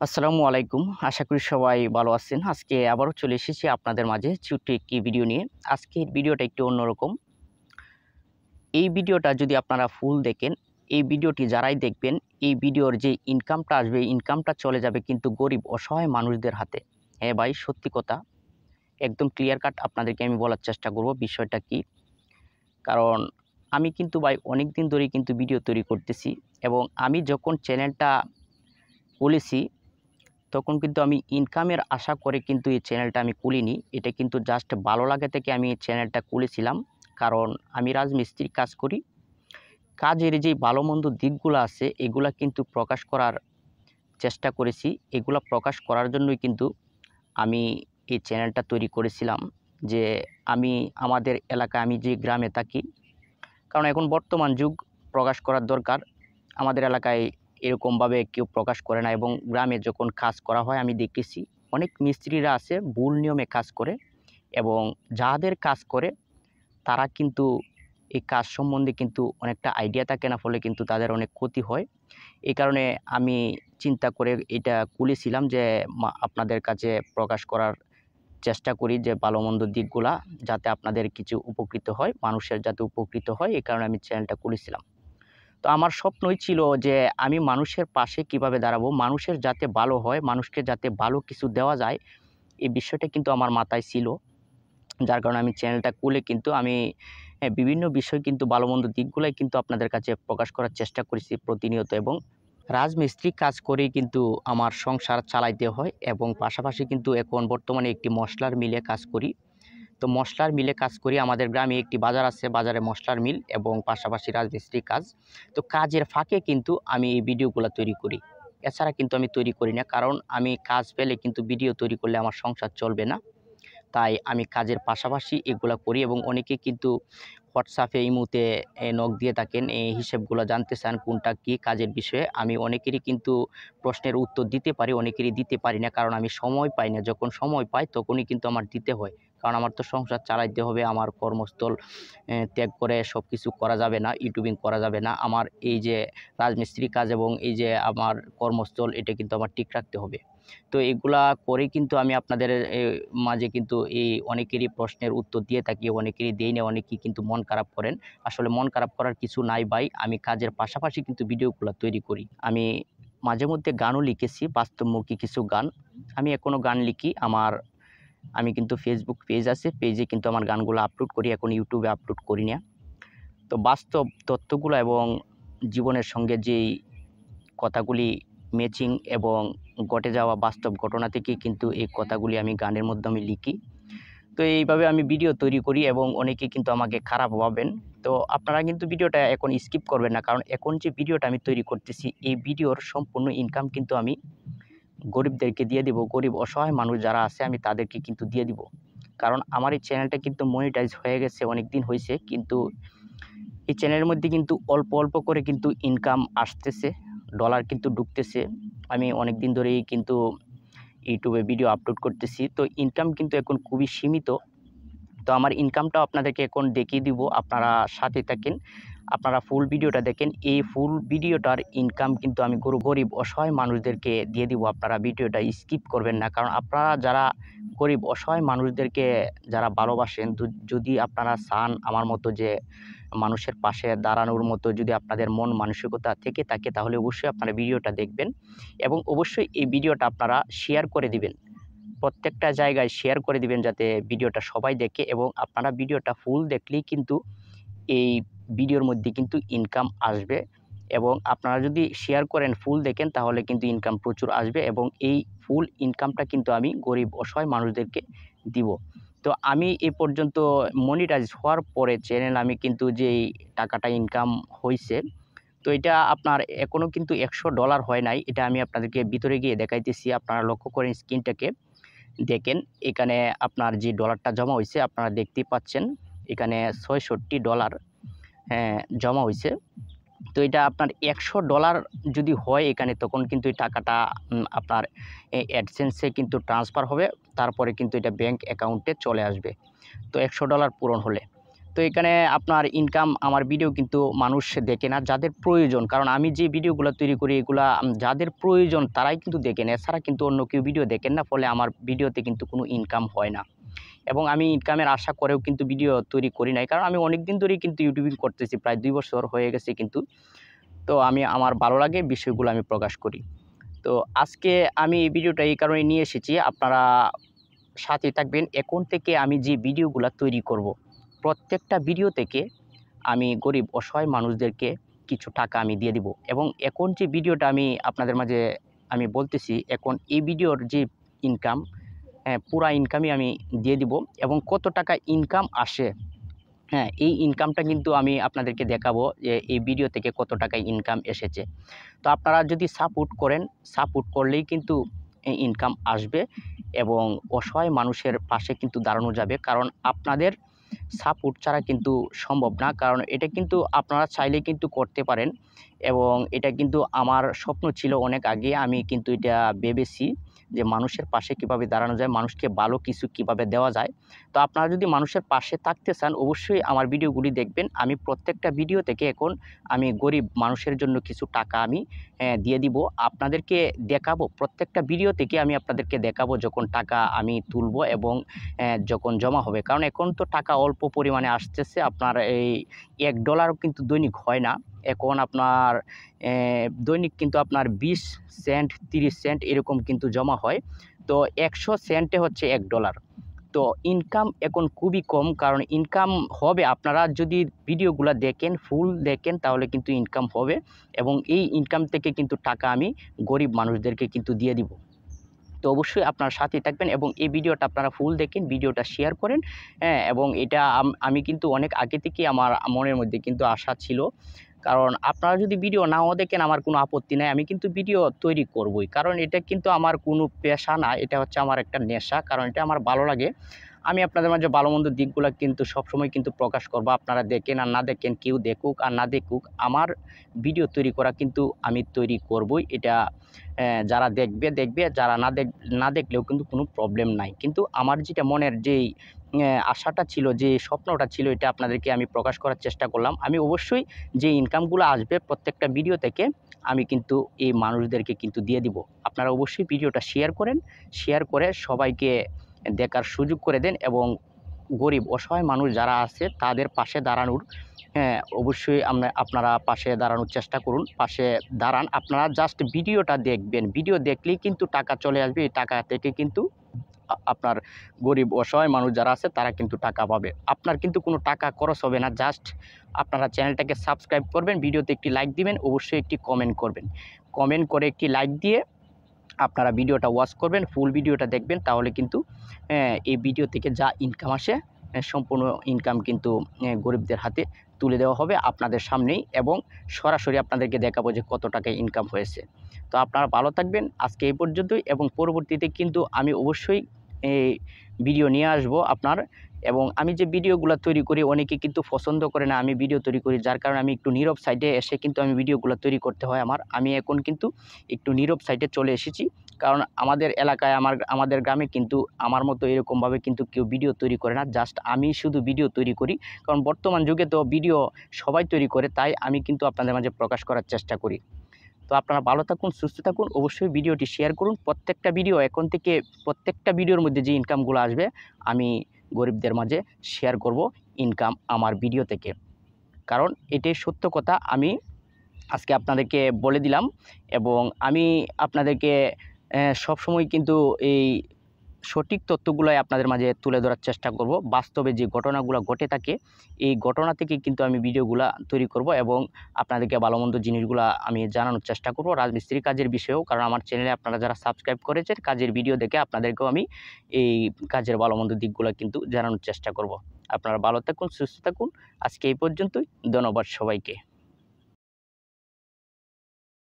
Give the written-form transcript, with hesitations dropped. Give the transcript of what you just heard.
আসসালামু আলাইকুম। আশা করি সবাই ভালো আছেন। আজকে আবারও চলে এসেছি আপনাদের মাঝে ছোট্ট একটি ভিডিও নিয়ে। আজকের ভিডিওটা একটু অন্যরকম। এই ভিডিওটা যদি আপনারা ফুল দেখেন, এই ভিডিওটি যারাই দেখবেন, এই ভিডিওর যে ইনকামটা আসবে, এই ইনকামটা চলে যাবে কিন্তু গরিব অসহায় মানুষদের হাতে। হ্যাঁ ভাই, সত্যি কথা। একদম ক্লিয়ার কাট আপনাদেরকে আমি বলার চেষ্টা করব বিষয়টা কী। কারণ আমি কিন্তু ভাই অনেকদিন ধরেই কিন্তু ভিডিও তৈরি করতেছি এবং আমি যখন চ্যানেলটা খুলেছি তখন কিন্তু আমি ইনকামের আশা করে কিন্তু এই চ্যানেলটা আমি খুলিনি। এটা কিন্তু জাস্ট ভালো লাগা থেকে আমি এই চ্যানেলটা খুলেছিলাম। কারণ আমি রাজমিস্ত্রির কাজ করি। কাজের যেই ভালো মন্দ দিকগুলো আছে এগুলা কিন্তু প্রকাশ করার চেষ্টা করেছি। এগুলা প্রকাশ করার জন্যই কিন্তু আমি এই চ্যানেলটা তৈরি করেছিলাম। যে আমি আমাদের এলাকায়, আমি যে গ্রামে থাকি, কারণ এখন বর্তমান যুগ, প্রকাশ করার দরকার। আমাদের এলাকায় এরকমভাবে কেউ প্রকাশ করে না এবং গ্রামে যখন কাজ করা হয় আমি দেখেছি অনেক মিস্ত্রিরা আছে ভুল নিয়মে কাজ করে এবং যাদের কাজ করে তারা কিন্তু এই কাজ সম্বন্ধে কিন্তু অনেকটা আইডিয়া থাকে না, ফলে কিন্তু তাদের অনেক ক্ষতি হয়। এই কারণে আমি চিন্তা করে এটা খুলেছিলাম যে আপনাদের কাছে প্রকাশ করার চেষ্টা করি যে ভালো মন্দ দিকগুলা, যাতে আপনাদের কিছু উপকৃত হয়, মানুষের যাতে উপকৃত হয়, এই কারণে আমি চ্যানেলটা খুলেছিলাম। তো আমার স্বপ্নই ছিল যে আমি মানুষের পাশে কিভাবে দাঁড়াবো, মানুষের যাতে ভালো হয়, মানুষকে যাতে ভালো কিছু দেওয়া যায়, এই বিষয়টা কিন্তু আমার মাথায় ছিল। যার কারণে আমি চ্যানেলটা খুলে কিন্তু আমি বিভিন্ন বিষয় কিন্তু ভালো মন্দ দিকগুলাই কিন্তু আপনাদের কাছে প্রকাশ করার চেষ্টা করেছি প্রতিনিয়ত। এবং রাজমিস্ত্রি কাজ করেই কিন্তু আমার সংসার চালাইতে হয় এবং পাশাপাশি কিন্তু এখন বর্তমানে একটি মশলার মিলে কাজ করি। তো মশলার মিলে কাজ করি। আমাদের গ্রামে একটি বাজার আছে, বাজারে মশলার মিল এবং পাশাপাশি রাজমিস্ত্রি কাজ। তো কাজের ফাঁকে কিন্তু আমি এই ভিডিওগুলো তৈরি করি। এছাড়া কিন্তু আমি তৈরি করি না, কারণ আমি কাজ পেলে কিন্তু ভিডিও তৈরি করলে আমার সংসার চলবে না। তাই আমি কাজের পাশাপাশি এগুলা করি এবং অনেকে কিন্তু হোয়াটসঅ্যাপে, ইমোতে নক দিয়ে থাকেন, এই হিসেবগুলো জানতে চান কোনটা কী কাজের বিষয়ে। আমি অনেকেরই কিন্তু প্রশ্নের উত্তর দিতে পারি, অনেকেরই দিতে পারি না, কারণ আমি সময় পাই না। যখন সময় পাই তখনই কিন্তু আমার দিতে হয়, কারণ আমার তো সংসার চালাইতে হবে। আমার কর্মস্থল ত্যাগ করে সব কিছু করা যাবে না, ইউটিউবিং করা যাবে না। আমার এই যে রাজমিস্ত্রি কাজ এবং এই যে আমার কর্মস্থল, এটা কিন্তু আমার ঠিক রাখতে হবে। তো এগুলা করেই কিন্তু আমি আপনাদের মাঝে কিন্তু এই অনেকেরই প্রশ্নের উত্তর দিয়ে থাকি, অনেকেরই দেই না, অনেকেই কিন্তু মন খারাপ করেন। আসলে মন খারাপ করার কিছু নাই ভাই, আমি কাজের পাশাপাশি কিন্তু ভিডিওগুলো তৈরি করি। আমি মাঝে মধ্যে গানও লিখেছি, বাস্তবমুখী কিছু গান। আমি এখনও গান লিখি। আমি কিন্তু ফেসবুক পেজ আছে, পেজে কিন্তু আমার গানগুলো আপলোড করি, এখন ইউটিউবে আপলোড করি না। তো বাস্তব তথ্যগুলো এবং জীবনের সঙ্গে যেই কথাগুলি ম্যাচিং এবং ঘটে যাওয়া বাস্তব ঘটনা থেকেই কিন্তু এই কথাগুলি আমি গানের মাধ্যমে লিখি। তো এইভাবে আমি ভিডিও তৈরি করি এবং অনেকে কিন্তু আমাকে খারাপ ভাবেন। তো আপনারা কিন্তু ভিডিওটা এখন স্কিপ করবেন না, কারণ এখন যে ভিডিওটা আমি তৈরি করতেছি এই ভিডিওর সম্পূর্ণ ইনকাম কিন্তু আমি গরিবদেরকে দিয়ে দিব। গরিব অসহায় মানুষ যারা আছে আমি তাদেরকে কিন্তু দিয়ে দিব। কারণ আমার এই চ্যানেলটা কিন্তু মনিটাইজ হয়ে গেছে, অনেক দিন হয়েছে, কিন্তু এই চ্যানেলের মধ্যে কিন্তু অল্প অল্প করে কিন্তু ইনকাম আসতেছে, ডলার কিন্তু ঢুকতেছে। আমি অনেক দিন ধরেই কিন্তু ইউটিউবে ভিডিও আপলোড করতেছি। তো ইনকাম কিন্তু এখন খুবই সীমিত। তো আমার ইনকামটাও আপনাদেরকে এখন দেখিয়ে দিব, আপনারা সাথে থাকেন, আপনারা ফুল ভিডিওটা দেখেন। এই ফুল ভিডিওটার ইনকাম কিন্তু আমি গরিব অসহায় মানুষদেরকে দিয়ে দিব। আপনারা ভিডিওটা স্কিপ করবেন না, কারণ আপনারা যারা গরিব অসহায় মানুষদেরকে যারা ভালোবাসেন, যদি আপনারা চান আমার মতো যে মানুষের পাশে দাঁড়ানোর মতো যদি আপনাদের মন মানসিকতা থেকে থাকে, তাহলে অবশ্যই আপনারা ভিডিওটা দেখবেন এবং অবশ্যই এই ভিডিওটা আপনারা শেয়ার করে দিবেন। প্রত্যেকটা জায়গায় শেয়ার করে দিবেন যাতে ভিডিওটা সবাই দেখে, এবং আপনারা ভিডিওটা ফুল দেখলেই কিন্তু এই ভিডিওর মধ্যে কিন্তু ইনকাম আসবে। এবং আপনারা যদি শেয়ার করেন, ফুল দেখেন, তাহলে কিন্তু ইনকাম প্রচুর আসবে এবং এই ফুল ইনকামটা কিন্তু আমি গরিব অসহায় মানুষদেরকে দিব। তো আমি এ পর্যন্ত মনিটাইজ হওয়ার পরে চ্যানেল আমি কিন্তু যেই টাকাটা ইনকাম হইছে, তো এটা আপনার এখনও কিন্তু $100 হয় নাই। এটা আমি আপনাদেরকে ভিতরে গিয়ে দেখাইতেছি। আপনারা লক্ষ্য করেন স্ক্রিনটাকে দেখেন, এখানে আপনার যে ডলারটা জমা হইছে আপনারা দেখতেই পাচ্ছেন, এখানে $66 জমা হইছে। তো এটা আপনার $100 যদি হয় এখানে, তখন কিন্তু এই টাকাটা আপনার অ্যাডসেন্সে কিন্তু ট্রান্সফার হবে, তারপরে কিন্তু এটা ব্যাংক অ্যাকাউন্টে চলে আসবে। তো $100 পূরণ হলে, তো এখানে আপনার ইনকাম আমার ভিডিও কিন্তু মানুষ দেখে না, যাদের প্রয়োজন, কারণ আমি যে ভিডিওগুলো তৈরি করি এগুলা যাদের প্রয়োজন তারাই কিন্তু দেখেন, এছাড়া কিন্তু অন্য কেউ ভিডিও দেখেন না, ফলে আমার ভিডিওতে কিন্তু কোনো ইনকাম হয় না। এবং আমি ইনকামের আশা করেও কিন্তু ভিডিও তৈরি করি নাই, কারণ আমি অনেক দিন ধরেই কিন্তু ইউটিউবিং করতেছি, প্রায় 2 বছর হয়ে গেছে কিন্তু। তো আমি আমার ভালো লাগে বিষয়গুলো আমি প্রকাশ করি। তো আজকে আমি এই ভিডিওটা এই কারণে নিয়ে এসেছি, আপনারা সাথে থাকবেন। এখন থেকে আমি যে ভিডিওগুলো তৈরি করব, প্রত্যেকটা ভিডিও থেকে আমি গরিব অসহায় মানুষদেরকে কিছু টাকা আমি দিয়ে দিব। এবং এখন যে ভিডিওটা আমি আপনাদের মাঝে আমি বলতেছি, এখন এই ভিডিওর যে ইনকাম, পুরা ইনকামই আমি দিয়ে দিব। এবং কত টাকা ইনকাম আসে, হ্যাঁ, এই ইনকামটা কিন্তু আমি আপনাদেরকে দেখাবো যে এই ভিডিও থেকে কত টাকা ইনকাম এসেছে। তো আপনারা যদি সাপোর্ট করেন, সাপোর্ট করলেই কিন্তু ইনকাম আসবে এবং অসহায় মানুষের পাশে কিন্তু দাঁড়ানো যাবে। কারণ আপনাদের সাপোর্ট ছাড়া কিন্তু সম্ভব না, কারণ এটা কিন্তু আপনারা চাইলে কিন্তু করতে পারেন। এবং এটা কিন্তু আমার স্বপ্ন ছিল অনেক আগে, আমি কিন্তু এটা ভেবেছি যে মানুষের পাশে কিভাবে দাঁড়ানো যায়, মানুষকে ভালো কিছু কিভাবে দেওয়া যায়। তো আপনারা যদি মানুষের পাশে থাকতে চান, অবশ্যই আমার ভিডিওগুলি দেখবেন। আমি প্রত্যেকটা ভিডিও থেকে এখন আমি গরিব মানুষের জন্য কিছু টাকা আমি দিয়ে দিব, আপনাদেরকে দেখাবো। প্রত্যেকটা ভিডিও থেকে আমি আপনাদেরকে দেখাবো যখন টাকা আমি তুলবো এবং যখন জমা হবে। কারণ এখন তো টাকা অল্প পরিমাণে আসতেছে, আপনার এই $1 কিন্তু দৈনিক হয় না। এখন আপনার দৈনিক কিন্তু আপনার 20 সেন্ট 30 সেন্ট এরকম কিন্তু জমা হয়। তো 100 সেন্টে হচ্ছে $1। তো ইনকাম এখন খুবই কম, কারণ ইনকাম হবে আপনারা যদি ভিডিওগুলো দেখেন, ফুল দেখেন, তাহলে কিন্তু ইনকাম হবে। এবং এই ইনকাম থেকে কিন্তু টাকা আমি গরিব মানুষদেরকে কিন্তু দিয়ে দিব। তো অবশ্যই আপনার সাথেই থাকবেন এবং এই ভিডিওটা আপনারা ফুল দেখেন, ভিডিওটা শেয়ার করেন। হ্যাঁ, এবং এটা আমি কিন্তু অনেক আগে থেকেই আমার মনের মধ্যে কিন্তু আশা ছিল। কারণ আপনারা যদি ভিডিও নাও দেখেন আমার কোনো আপত্তি নাই, আমি কিন্তু ভিডিও তৈরি করবই। কারণ এটা কিন্তু আমার কোনো পেশা না, এটা হচ্ছে আমার একটা নেশা, কারণ এটা আমার ভালো লাগে। আমি আপনাদের মাঝে ভালো মন্দ দিকগুলো কিন্তু সবসময় কিন্তু প্রকাশ করব। আপনারা দেখেন আর না দেখেন, কেউ দেখুক আর না দেখুক, আমার ভিডিও তৈরি করা কিন্তু আমি তৈরি করবই। এটা যারা দেখবে দেখবে, যারা না দেখলেও কিন্তু কোনো প্রবলেম নাই। কিন্তু আমার যেটা মনের যেই আশাটা ছিল, যে স্বপ্নটা ছিল, এটা আপনাদেরকে আমি প্রকাশ করার চেষ্টা করলাম। আমি অবশ্যই যে ইনকামগুলো আসবে প্রত্যেকটা ভিডিও থেকে আমি কিন্তু এই মানুষদেরকে কিন্তু দিয়ে দিব। আপনারা অবশ্যই ভিডিওটা শেয়ার করেন, শেয়ার করে সবাইকে দেখার সুযোগ করে দেন এবং গরিব অসহায় মানুষ যারা আছে তাদের পাশে দাঁড়ানোর, হ্যাঁ, অবশ্যই আপনারা পাশে দাঁড়ানোর চেষ্টা করুন, পাশে দাঁড়ান। আপনারা জাস্ট ভিডিওটা দেখবেন, ভিডিও দেখলেই কিন্তু টাকা চলে আসবে। এই টাকা থেকে কিন্তু আপনার গরিব অসহায় মানুষ যারা আছে তারা কিন্তু টাকা পাবে। আপনার কিন্তু কোনো টাকা খরচ হবে না, জাস্ট আপনারা চ্যানেলটাকে সাবস্ক্রাইব করবেন, ভিডিওতে একটি লাইক দিবেন, অবশ্যই একটি কমেন্ট করবেন। কমেন্ট করে একটি লাইক দিয়ে আপনারা ভিডিওটা ওয়াচ করবেন, ফুল ভিডিওটা দেখবেন, তাহলে কিন্তু এই ভিডিও থেকে যা ইনকাম আসে সম্পূর্ণ ইনকাম কিন্তু গরিবদের হাতে তুলে দেওয়া হবে আপনাদের সামনেই এবং সরাসরি আপনাদেরকে দেখাবো যে কত টাকা ইনকাম হয়েছে। তো আপনারা ভালো থাকবেন, আজকে এই পর্যন্তই। এবং পরবর্তীতে কিন্তু আমি অবশ্যই এই ভিডিও নিয়ে আসবো আপনার। এবং আমি যে ভিডিওগুলো তৈরি করি অনেকে কিন্তু পছন্দ করে না আমি ভিডিও তৈরি করি, যার কারণে আমি একটু নীরব সাইডে এসে কিন্তু আমি ভিডিওগুলো তৈরি করতে হয় আমার। আমি এখন কিন্তু একটু নীরব সাইডে চলে এসেছি, কারণ আমাদের এলাকায় আমাদের গ্রামে কিন্তু আমার মতো এরকমভাবে কিন্তু কেউ ভিডিও তৈরি করে না, জাস্ট আমি শুধু ভিডিও তৈরি করি। কারণ বর্তমান যুগে তো ভিডিও সবাই তৈরি করে, তাই আমি কিন্তু আপনাদের মাঝে প্রকাশ করার চেষ্টা করি। তো আপনারা ভালো থাকুন, সুস্থ থাকুন, অবশ্যই ভিডিওটি শেয়ার করুন। প্রত্যেকটা ভিডিও এখন থেকে প্রত্যেকটা ভিডিওর মধ্যে যে ইনকামগুলো আসবে আমি গরিবদের মাঝে শেয়ার করব ইনকাম আমার ভিডিও থেকে। কারণ এটাই সত্য কথা, আমি আজকে আপনাদেরকে বলে দিলাম। এবং আমি আপনাদেরকে সবসময় কিন্তু এই সঠিক তথ্যগুলোই আপনাদের মাঝে তুলে ধরার চেষ্টা করব। বাস্তবে যে ঘটনাগুলো ঘটে থাকে এই ঘটনা থেকে কিন্তু আমি ভিডিওগুলা তৈরি করব এবং আপনাদেরকে ভালো মন্দ জিনিসগুলা আমি জানানোর চেষ্টা করব, রাজমিস্ত্রি কাজের বিষয়েও। কারণ আমার চ্যানেলে আপনারা যারা সাবস্ক্রাইব করেছেন কাজের ভিডিও দেখে আপনাদেরকেও আমি এই কাজের ভালো মন্দ দিকগুলো কিন্তু জানানোর চেষ্টা করব। আপনারা ভালো থাকুন, সুস্থ থাকুন, আজকে এই পর্যন্তই। ধন্যবাদ সবাইকে।